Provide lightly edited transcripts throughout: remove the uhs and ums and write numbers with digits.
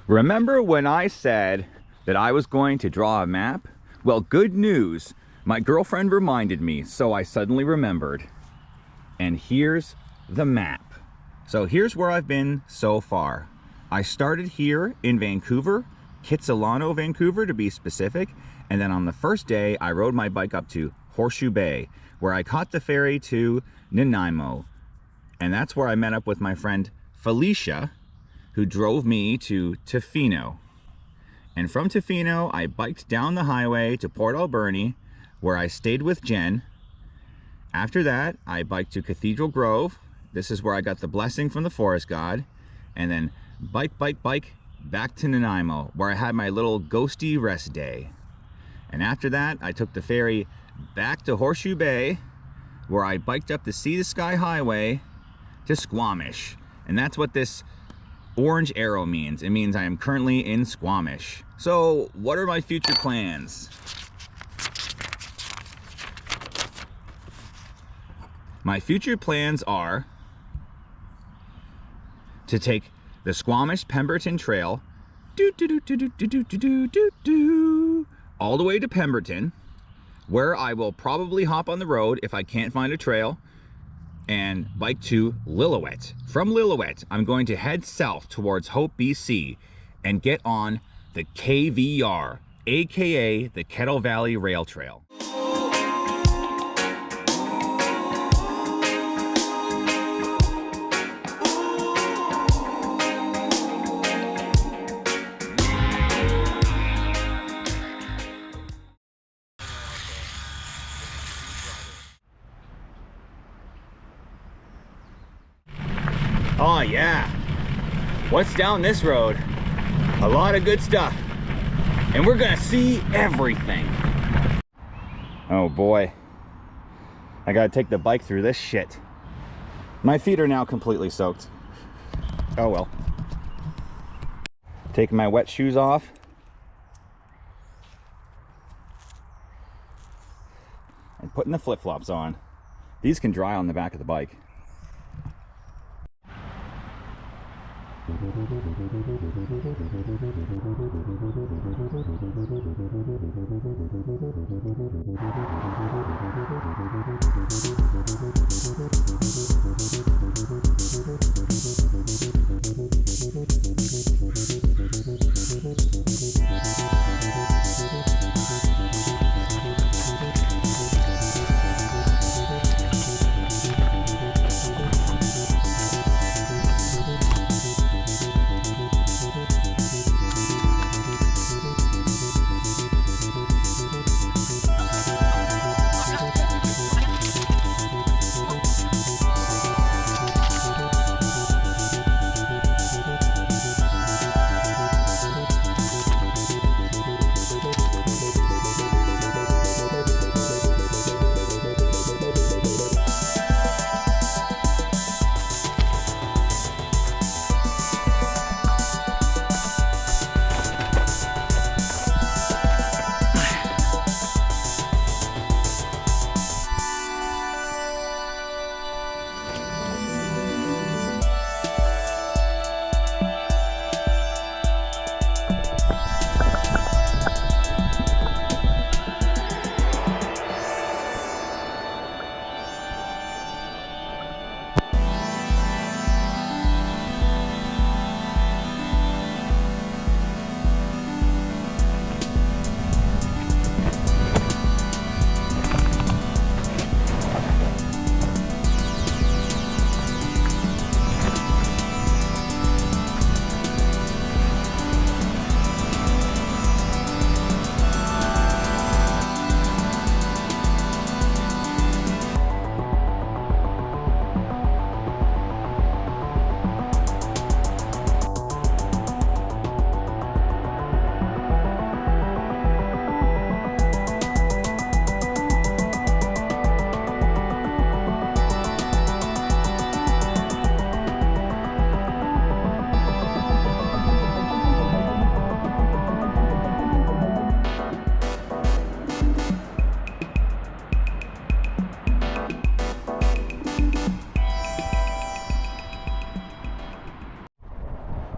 Remember when I said that I was going to draw a map? Well, good news. My girlfriend reminded me, so I suddenly remembered. And here's the map. So here's where I've been so far. I started here in Vancouver, Kitsilano, Vancouver to be specific. And then on the first day, I rode my bike up to Horseshoe Bay, where I caught the ferry to Nanaimo. And that's where I met up with my friend Felicia, who drove me to Tofino. And from Tofino, I biked down the highway to Port Alberni, where I stayed with Jen. After that, I biked to Cathedral Grove. This is where I got the blessing from the forest god. And then bike back to Nanaimo, where I had my little ghosty rest day. And after that, I took the ferry back to Horseshoe Bay, where I biked up the Sea to Sky Highway to Squamish. And that's what this orange arrow means. It means I am currently in Squamish. So what are my future plans? My future plans are to take the Squamish Pemberton Trail all the way to Pemberton, where I will probably hop on the road if I can't find a trail, and bike to Lillooet. From Lillooet, I'm going to head south towards Hope, BC, and get on the KVR, aka the Kettle Valley Rail Trail. Oh yeah, what's down this road? A lot of good stuff. And we're gonna see everything. Oh boy, I gotta take the bike through this shit. My feet are now completely soaked. Oh well. Taking my wet shoes off. And putting the flip-flops on. These can dry on the back of the bike.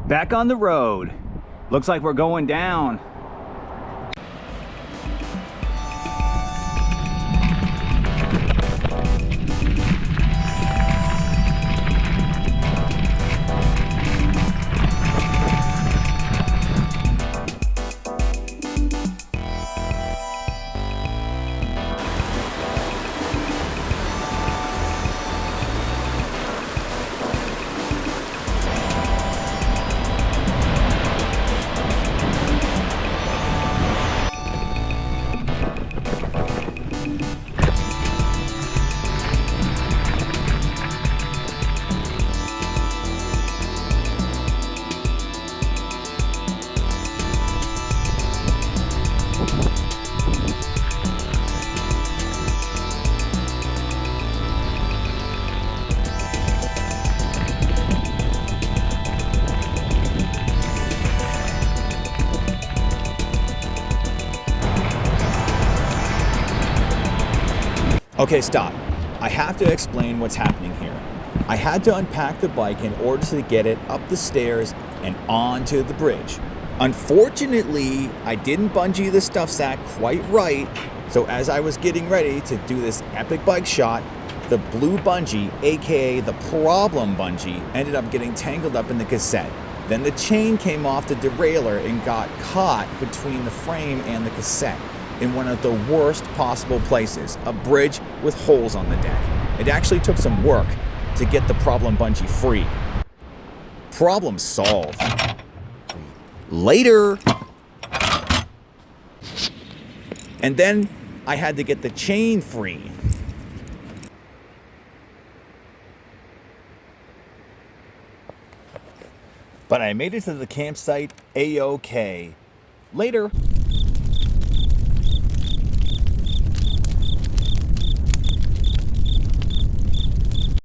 Back on the road. Looks like we're going down. Okay, stop. I have to explain what's happening here. I had to unpack the bike in order to get it up the stairs and onto the bridge. Unfortunately, I didn't bungee the stuff sack quite right, so as I was getting ready to do this epic bike shot, the blue bungee, aka the problem bungee, ended up getting tangled up in the cassette. Then the chain came off the derailleur and got caught between the frame and the cassette in one of the worst possible places, a bridge with holes on the deck. It actually took some work to get the problem bungee free. Problem solved. Later. And then I had to get the chain free. But I made it to the campsite A-OK. Later.